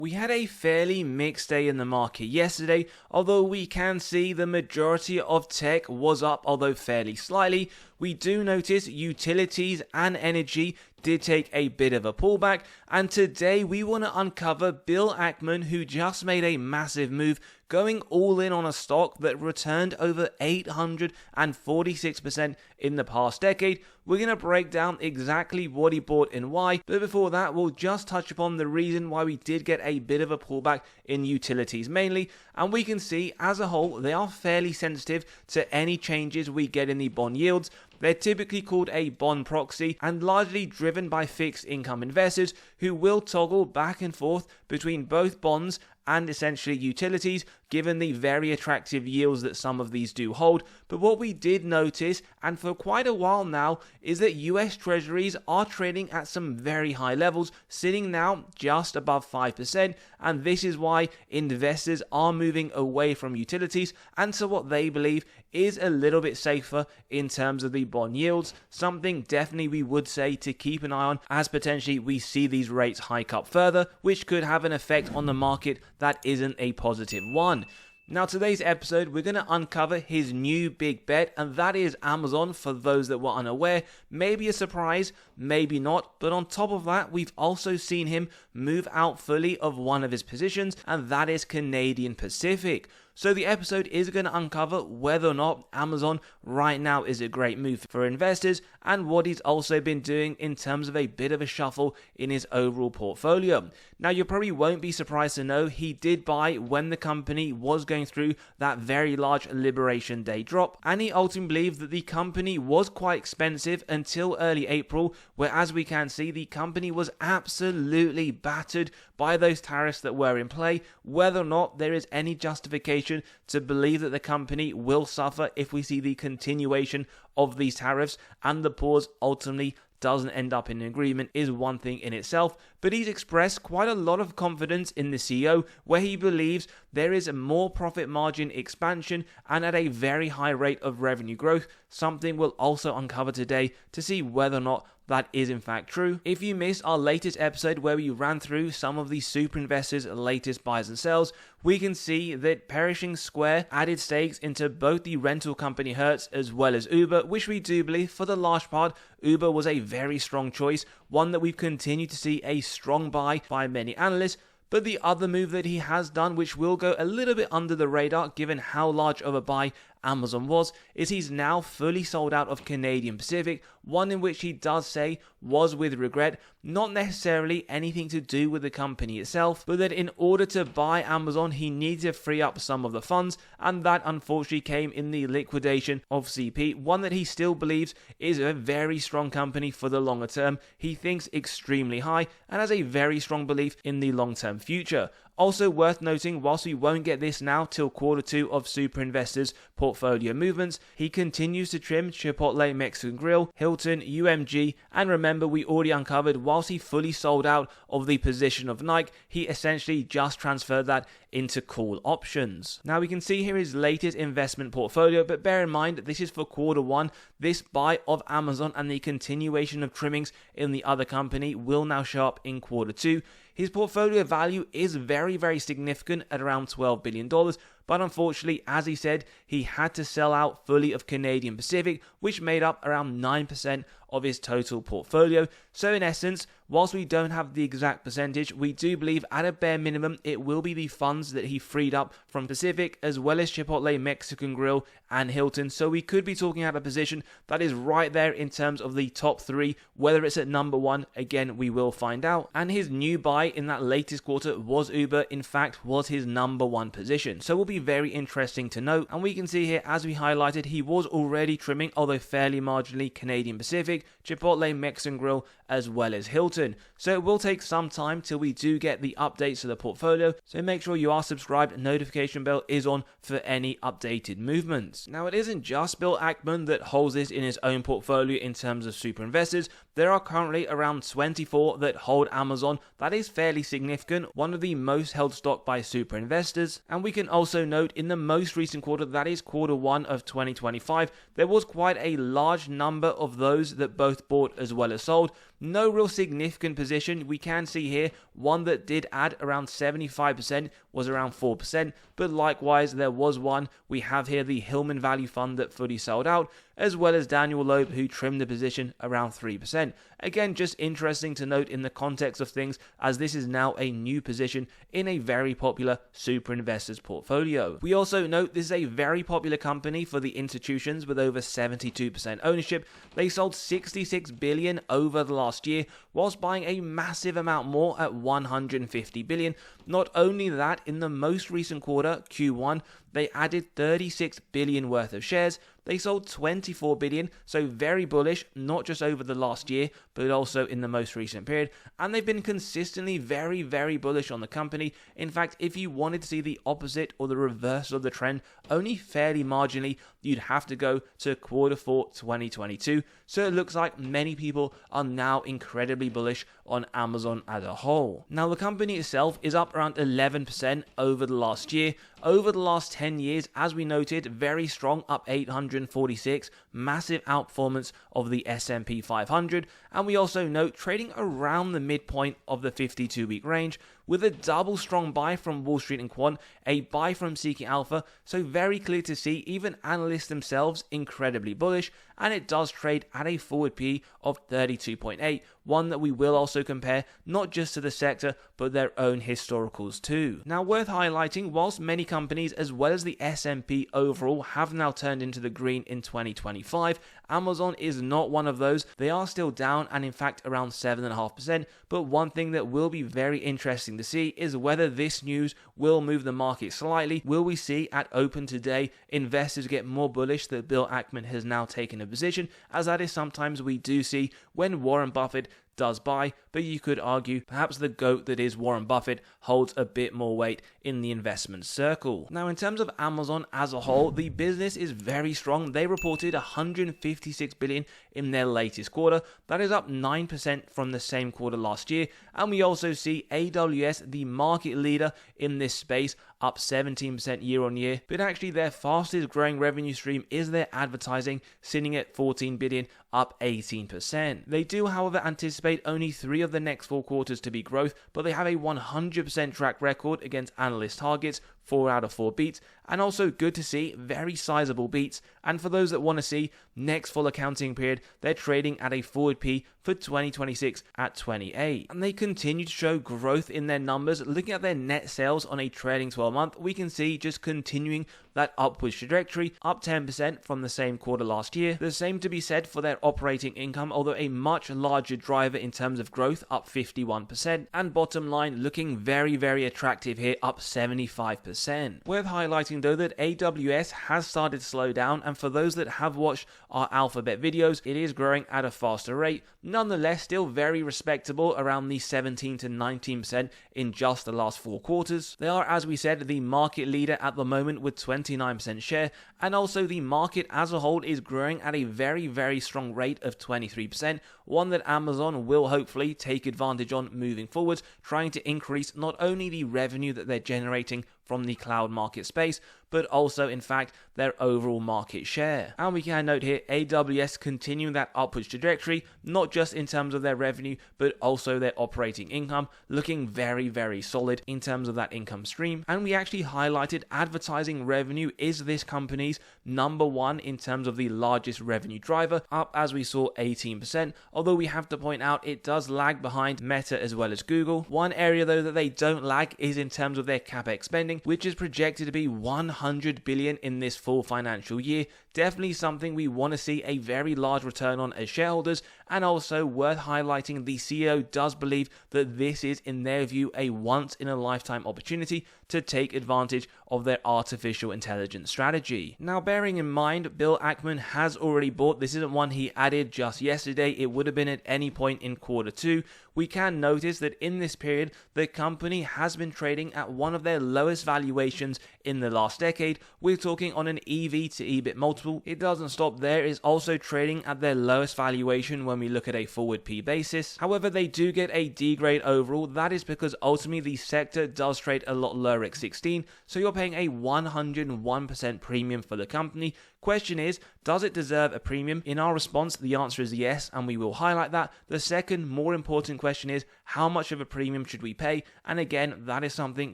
We had a fairly mixed day in the market yesterday, although we can see the majority of tech was up, although fairly slightly. We do notice utilities and energy did take a bit of a pullback, and today we want to uncover Bill Ackman, who just made a massive move, going all in on a stock that returned over 846% in the past decade. We're going to break down exactly what he bought and why, but before that we'll just touch upon the reason why we did get a bit of a pullback in utilities mainly, and we can see as a whole they are fairly sensitive to any changes we get in the bond yields. They're typically called a bond proxy and largely driven by fixed income investors who will toggle back and forth between both bonds and essentially utilities, given the very attractive yields that some of these do hold. But what we did notice, and for quite a while now, is that US Treasuries are trading at some very high levels, sitting now just above 5%, and this is why investors are moving away from utilities and to what they believe is a little bit safer in terms of the bond yields, something definitely we would say to keep an eye on as potentially we see these rates hike up further, which could have an effect on the market that isn't a positive one. Now, today's episode, we're going to uncover his new big bet, and that is Amazon. For those that were unaware, maybe a surprise, maybe not, but on top of that, we've also seen him move out fully of one of his positions, and that is Canadian Pacific. So the episode is going to uncover whether or not Amazon right now is a great move for investors, and what he's also been doing in terms of a bit of a shuffle in his overall portfolio. Now, you probably won't be surprised to know he did buy when the company was going through that very large Liberation Day drop, and he ultimately believed that the company was quite expensive until early April, where, as we can see, the company was absolutely battered by those tariffs that were in play, whether or not there is any justification to believe that the company will suffer if we see the continuation of these tariffs and the pause ultimately doesn't end up in an agreement is one thing in itself, but he's expressed quite a lot of confidence in the CEO, where he believes there is a more profit margin expansion and at a very high rate of revenue growth, something we'll also uncover today to see whether or not that is in fact true. If you missed our latest episode where we ran through some of the super investors' latest buys and sells, we can see that Pershing Square added stakes into both the rental company Hertz as well as Uber, which we do believe for the large part Uber was a very strong choice, one that we've continued to see a strong buy by many analysts. But the other move that he has done, which will go a little bit under the radar given how large of a buy Amazon was, is he's now fully sold out of Canadian Pacific, one in which he does say was with regret, not necessarily anything to do with the company itself, but that in order to buy Amazon he needed to free up some of the funds, and that unfortunately came in the liquidation of CP, one that he still believes is a very strong company for the longer term. He thinks extremely high and has a very strong belief in the long-term future. Also worth noting, whilst we won't get this now till quarter 2 of Super Investors' portfolio movements, he continues to trim Chipotle Mexican Grill, Hilton, UMG, and remember we already uncovered whilst he fully sold out of the position of Nike, he essentially just transferred that into call options. Now we can see here his latest investment portfolio, but bear in mind this is for quarter 1. This buy of Amazon and the continuation of trimmings in the other company will now show up in quarter 2. His portfolio value is very, very significant at around $12 billion, but unfortunately, as he said, he had to sell out fully of Canadian Pacific, which made up around 9% of his total portfolio. So in essence, whilst we don't have the exact percentage, we do believe at a bare minimum it will be the funds that he freed up from Pacific as well as Chipotle Mexican Grill and Hilton. So we could be talking about a position that is right there in terms of the top 3. Whether it's at number 1, again, we will find out. And his new buy in that latest quarter was Uber, in fact, was his number 1 position. So it will be very interesting to note. And we can see here, as we highlighted, he was already trimming, although fairly marginally, Canadian Pacific, Chipotle Mexican Grill, as well as Hilton. So it will take some time till we do get the updates to the portfolio, so make sure you are subscribed and notification bell is on for any updated movements. Now, it isn't just Bill Ackman that holds this in his own portfolio in terms of super investors. There are currently around 24 that hold Amazon. That is fairly significant, one of the most held stock by super investors. And we can also note in the most recent quarter, that is quarter 1 of 2025, there was quite a large number of those that both bought as well as sold. No real significant position. We can see here one that did add around 75% was around 4%, but likewise there was one. We have here the Hillman Value Fund that fully sold out, as well as Daniel Loeb, who trimmed the position around 3%. Again, just interesting to note in the context of things, as this is now a new position in a very popular super investors portfolio. We also note this is a very popular company for the institutions with over 72% ownership. They sold 66 billion over the last year, whilst buying a massive amount more at 150 billion. Not only that, in the most recent quarter, Q1, they added 36 billion worth of shares. They sold 24 billion, so very bullish, not just over the last year, but also in the most recent period. And they've been consistently very, very bullish on the company. In fact, if you wanted to see the opposite or the reverse of the trend, only fairly marginally, you'd have to go to Q4 2022. So it looks like many people are now incredibly bullish on Amazon as a whole. Now, the company itself is up around 11% over the last year. Over the last 10 years, as we noted, very strong, up 846, massive outperformance of the S&P 500, and we also note trading around the midpoint of the 52-week range, with a double strong buy from Wall Street and Quant, a buy from Seeking Alpha, so very clear to see, even analysts themselves incredibly bullish, and it does trade at a forward P of 32.8, one that we will also compare not just to the sector, but their own historicals too. Now, worth highlighting, whilst many companies as well as the S&P overall have now turned into the green in 2025, Amazon is not one of those. They are still down, and in fact around 7.5%, but one thing that will be very interesting to see is whether this news will move the market slightly. Will we see at open today investors get more bullish that Bill Ackman has now taken a position, as that is sometimes we do see when Warren Buffett does buy, but you could argue perhaps the GOAT that is Warren Buffett holds a bit more weight in the investment circle. Now, in terms of Amazon as a whole, the business is very strong. They reported 156 billion in their latest quarter. That is up 9% from the same quarter last year. And we also see AWS, the market leader in this space, up 17% year on year, but actually their fastest growing revenue stream is their advertising, sitting at 14 billion, up 18%. They do, however, anticipate only 3 of the next 4 quarters to be growth, but they have a 100% track record against analyst targets, 4 out of 4 beats, and also good to see very sizable beats. And for those that want to see next full accounting period, they're trading at a forward P for 2026 at 28. And they continue to show growth in their numbers. Looking at their net sales on a trailing 12 month, we can see just continuing that upwards trajectory, up 10% from the same quarter last year. The same to be said for their operating income, although a much larger driver in terms of growth, up 51%, and bottom line looking very, very attractive here, up 75%. Worth highlighting though that AWS has started to slow down, and for those that have watched our Alphabet videos, it is growing at a faster rate. Nonetheless, still very respectable, around the 17 to 19% in just the last 4 quarters. They are, as we said, the market leader at the moment with 29% share, and also the market as a whole is growing at a very, very strong rate of 23%, one that Amazon will hopefully take advantage on moving forwards, trying to increase not only the revenue that they're generating from the cloud market space, but also, in fact, their overall market share. And we can note here, AWS continuing that upwards trajectory, not just in terms of their revenue, but also their operating income, looking very, very solid in terms of that income stream. And we actually highlighted advertising revenue is this company's number 1 in terms of the largest revenue driver, up as we saw 18%, although we have to point out it does lag behind Meta as well as Google. One area though that they don't lag is in terms of their capex spending, which is projected to be 100 billion in this full financial year. Definitely something we want to see a very large return on as shareholders, and also worth highlighting, the CEO does believe that this is, in their view, a once in a lifetime opportunity to take advantage of their artificial intelligence strategy. Now, bearing in mind, Bill Ackman has already bought, this isn't one he added just yesterday, it would have been at any point in Q2. we can notice that in this period, the company has been trading at one of their lowest valuations in the last decade. We're talking on an EV to EBIT multiple. It doesn't stop there, it's also trading at their lowest valuation when we look at a forward P basis. However, they do get a D grade overall. That is because ultimately the sector does trade a lot lower at 16, so you're paying a 101% premium for the company. Question is, does it deserve a premium? In our response, the answer is yes, and we will highlight that. The second, more important question is, how much of a premium should we pay? And again, that is something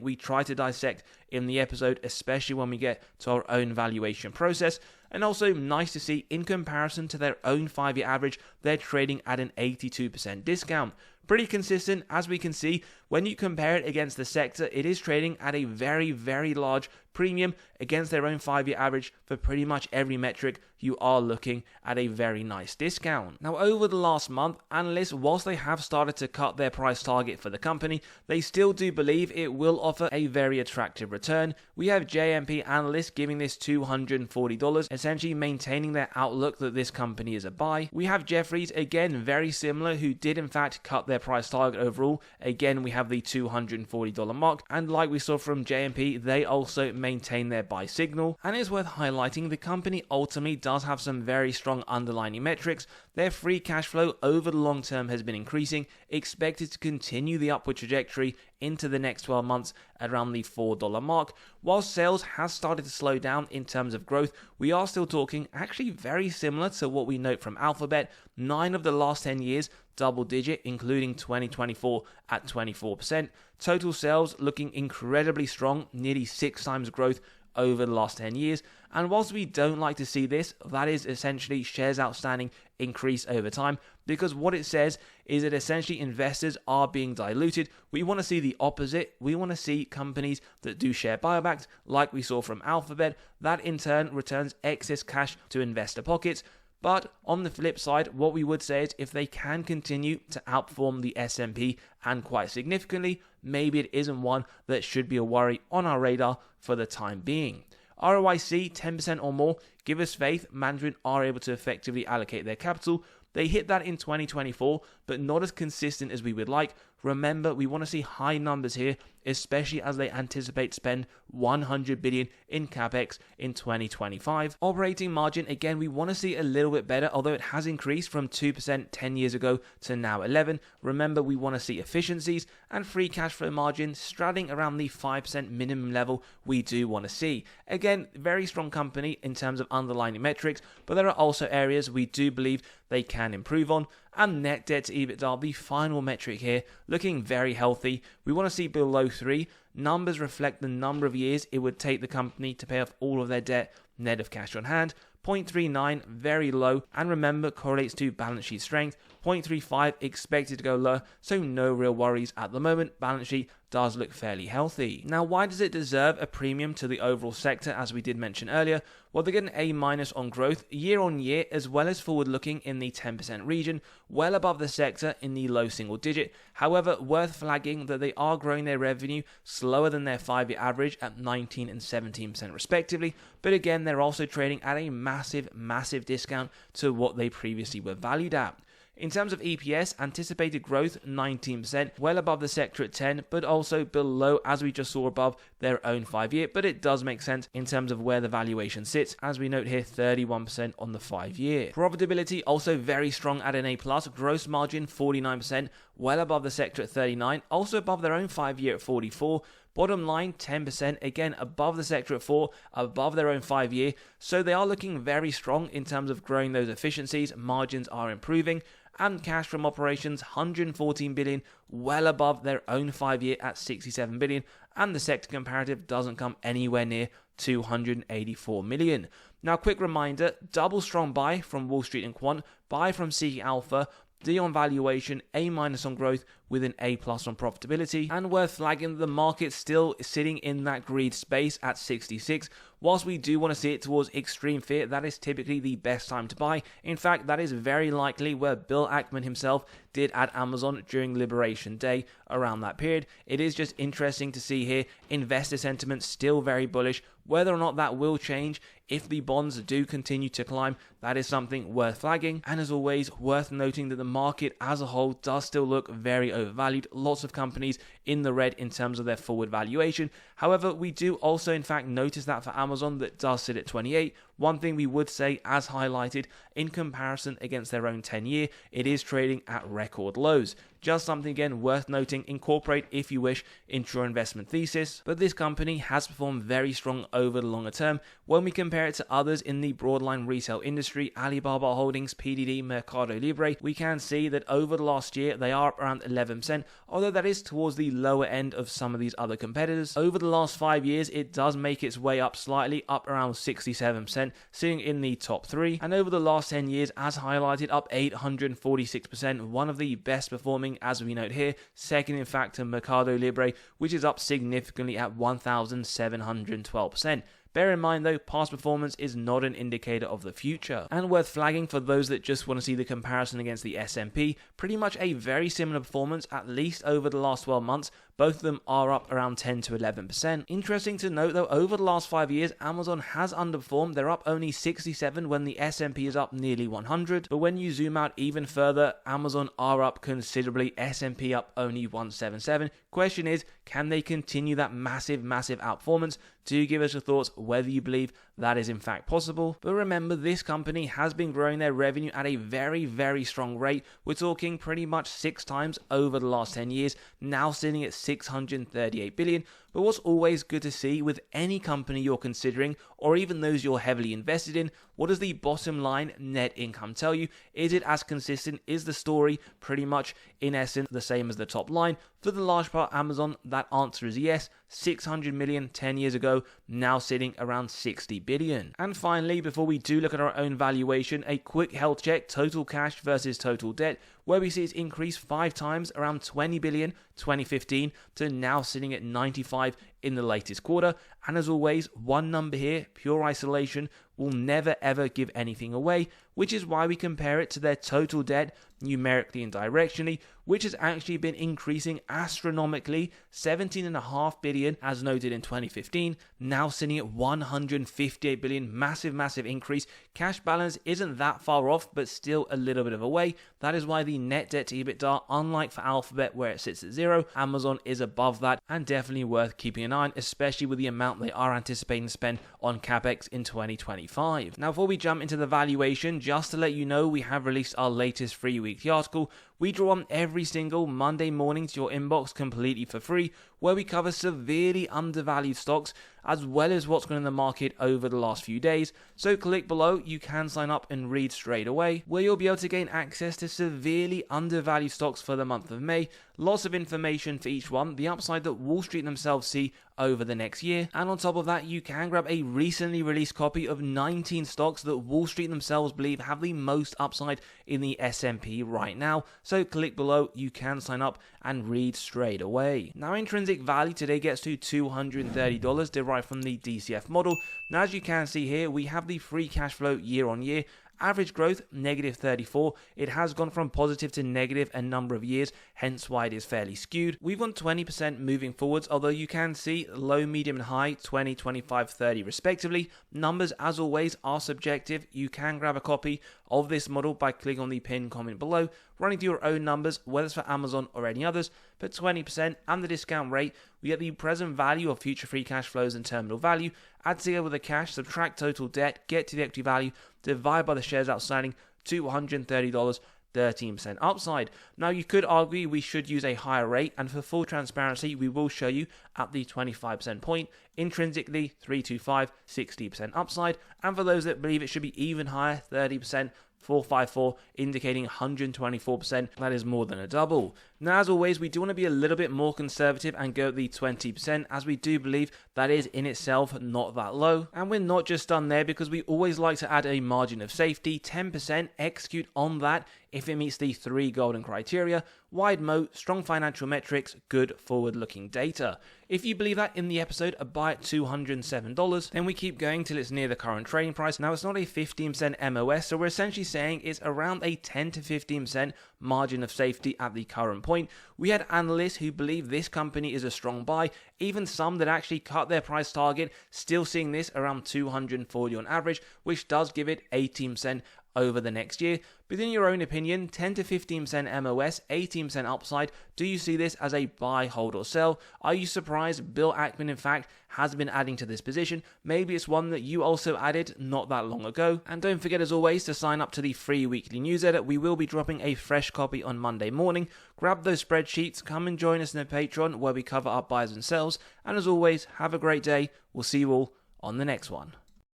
we try to dissect in the episode, especially when we get to our own valuation process. And also nice to see, in comparison to their own 5-year average, they're trading at an 82% discount. Pretty consistent, as we can see. When you compare it against the sector, it is trading at a very, very large premium against their own 5-year average. For pretty much every metric, you are looking at a very nice discount. Now, over the last month, analysts, whilst they have started to cut their price target for the company, they still do believe it will offer a very attractive return. We have JMP analysts giving this $240, essentially maintaining their outlook that this company is a buy. We have Jefferies, again, very similar, who did in fact cut their price target overall. Again, we have the $240 mark, and like we saw from JMP, they also maintain their buy signal. And it's worth highlighting, the company ultimately does have some very strong underlying metrics. Their free cash flow over the long term has been increasing, expected to continue the upward trajectory into the next 12 months at around the $4 mark. While sales has started to slow down in terms of growth, we are still talking actually very similar to what we note from Alphabet. 9 of the last 10 years double digit, including 2024 at 24%. Total sales looking incredibly strong, nearly 6 times growth over the last 10 years. And whilst we don't like to see this, that is essentially shares outstanding increase over time, because what it says is that essentially investors are being diluted. We want to see the opposite. We want to see companies that do share buybacks like we saw from Alphabet. That in turn returns excess cash to investor pockets. But on the flip side, what we would say is if they can continue to outperform the S&P and quite significantly, maybe it isn't one that should be a worry on our radar for the time being. ROIC 10% or more, give us faith, management are able to effectively allocate their capital. They hit that in 2024, but not as consistent as we would like. Remember, we want to see high numbers here, especially as they anticipate spend $100 billion in capex in 2025. Operating margin, again, we want to see a little bit better, although it has increased from 2% 10 years ago to now 11%. Remember, we want to see efficiencies, and free cash flow margin straddling around the 5% minimum level we do want to see. Again, very strong company in terms of underlying metrics, but there are also areas we do believe they can improve on. And net debt to EBITDA, the final metric here, looking very healthy. We want to see below 3. Numbers reflect the number of years it would take the company to pay off all of their debt net of cash on hand. 0.39, very low, and remember, correlates to balance sheet strength. 0.35, expected to go lower, so no real worries at the moment. Balance sheet does look fairly healthy. Now, why does it deserve a premium to the overall sector, as we did mention earlier? Well, they get an A- on growth year on year, as well as forward looking in the 10% region, well above the sector in the low single digit. However, worth flagging that they are growing their revenue slower than their 5-year average at 19 and 17% respectively, but again, they're also trading at a massive discount to what they previously were valued at. In terms of EPS, anticipated growth 19%, well above the sector at 10%, but also below, as we just saw above, their own 5-year. But it does make sense in terms of where the valuation sits, as we note here 31% on the 5-year. Profitability also very strong at an A+, gross margin 49%, well above the sector at 39%, also above their own 5-year at 44%. Bottom line, 10%, again above the sector at 4%, above their own 5-year. So they are looking very strong in terms of growing those efficiencies. Margins are improving. And cash from operations, $114 billion, well above their own 5-year at $67 billion. And the sector comparative doesn't come anywhere near $284 million. Now, quick reminder, double strong buy from Wall Street and Quant, buy from Seeking Alpha, D on valuation, A- on growth, with an A+ on profitability. And worth flagging that the market's still sitting in that greed space at 66. Whilst we do want to see it towards extreme fear, that is typically the best time to buy. In fact, that is very likely where Bill Ackman himself did at Amazon during Liberation Day around that period. It is just interesting to see here investor sentiment still very bullish. Whether or not that will change if the bonds do continue to climb, that is something worth flagging. And as always, worth noting that the market as a whole does still look very overvalued. Lots of companies in the red in terms of their forward valuation. However, we do also in fact notice that for Amazon that does sit at 28. One thing we would say, as highlighted, in comparison against their own 10-year, it is trading at record lows. Just something again worth noting, incorporate if you wish into your investment thesis. But this company has performed very strong over the longer term. When we compare it to others in the broadline retail industry, Alibaba Holdings, PDD, Mercado Libre, we can see that over the last year they are up around 11%, although that is towards the lower end of some of these other competitors. Over the last 5 years, it does make its way up slightly, up around 67%, sitting in the top 3. And over the last 10 years, as highlighted, up 846%, one of the best performing, as we note here, second in fact to Mercado Libre, which is up significantly at 1,712%. Bear in mind though, past performance is not an indicator of the future. And worth flagging for those that just want to see the comparison against the S&P, pretty much a very similar performance, at least over the last 12 months. Both of them are up around 10 to 11%. Interesting to note though, over the last 5 years, Amazon has underperformed. They're up only 67 when the S&P is up nearly 100. But when you zoom out even further, Amazon are up considerably, S&P up only 177. Question is, can they continue that massive outperformance? Do give us your thoughts whether you believe that is in fact possible. But remember, this company has been growing their revenue at a very strong rate. We're talking pretty much 6 times over the last 10 years, now sitting at 638 billion. But what's always good to see with any company you're considering, or even those you're heavily invested in, what does the bottom line net income tell you? Is it as consistent? Is the story pretty much in essence the same as the top line? For the large part, Amazon, that answer is yes. 600 million 10 years ago, now sitting around 60 billion. And finally, before we do look at our own valuation, a quick health check, total cash versus total debt, where we see it's increased 5 times, around 20 billion 2015 to now sitting at 95 in the latest quarter. And as always, one number here, pure isolation, will never ever give anything away, which is why we compare it to their total debt numerically and directionally, which has actually been increasing astronomically, 17.5 billion as noted in 2015, now sitting at 158 billion, massive increase. Cash balance isn't that far off, but still a little bit of a way. That is why the net debt to EBITDA, unlike for Alphabet where it sits at 0, Amazon is above that, and definitely worth keeping an eye on, especially with the amount they are anticipating to spend on capex in 2025. Now, before we jump into the valuation, just to let you know, we have released our latest free weekly article. We draw on every single Monday morning to your inbox completely for free, where we cover severely undervalued stocks as well as what's going on in the market over the last few days. So click below, you can sign up and read straight away, where you'll be able to gain access to severely undervalued stocks for the month of May. Lots of information for each one, the upside that Wall Street themselves see over the next year. And on top of that, you can grab a recently released copy of 19 stocks that Wall Street themselves believe have the most upside in the S&P right now. So click below, you can sign up and read straight away. Now, intrinsic value today gets to $230 derived from the DCF model. Now, as you can see here, we have the free cash flow year on year. Average growth, negative 34. It has gone from positive to negative a number of years, hence why it is fairly skewed. We've won 20% moving forwards, although you can see low, medium, and high, 20, 25, 30 respectively. Numbers, as always, are subjective. You can grab a copy of this model by clicking on the pinned comment below, running through your own numbers, whether it's for Amazon or any others. But 20% and the discount rate, we get the present value of future free cash flows and terminal value, add together with the cash, subtract total debt, get to the equity value, divide by the shares outstanding, $230, 13% upside. Now, you could argue we should use a higher rate, and for full transparency, we will show you at the 25% point. Intrinsically, 325, 60% upside. And for those that believe it should be even higher, 30%, 454, indicating 124%. That is more than a double. Now, as always, we do want to be a little bit more conservative and go at the 20%, as we do believe that is in itself not that low. And we're not just done there, because we always like to add a margin of safety, 10%, execute on that if it meets the 3 golden criteria: wide moat, strong financial metrics, good forward-looking data. If you believe that in the episode, a buy at $207, then we keep going till it's near the current trading price. Now, it's not a 15% MOS, so we're essentially saying it's around a 10 to 15% margin of safety at the current point. We had analysts who believe this company is a strong buy, even some that actually cut their price target, still seeing this around 240 on average, which does give it 18% over the next year. But in your own opinion, 10 to 15% MOS, 18% upside, do you see this as a buy, hold or sell? Are you surprised Bill Ackman in fact has been adding to this position? Maybe it's one that you also added not that long ago. And don't forget, as always, to sign up to the free weekly newsletter. We will be dropping a fresh copy on Monday morning. Grab those spreadsheets, come and join us in the Patreon where we cover our buys and sells. And as always, have a great day. We'll see you all on the next one.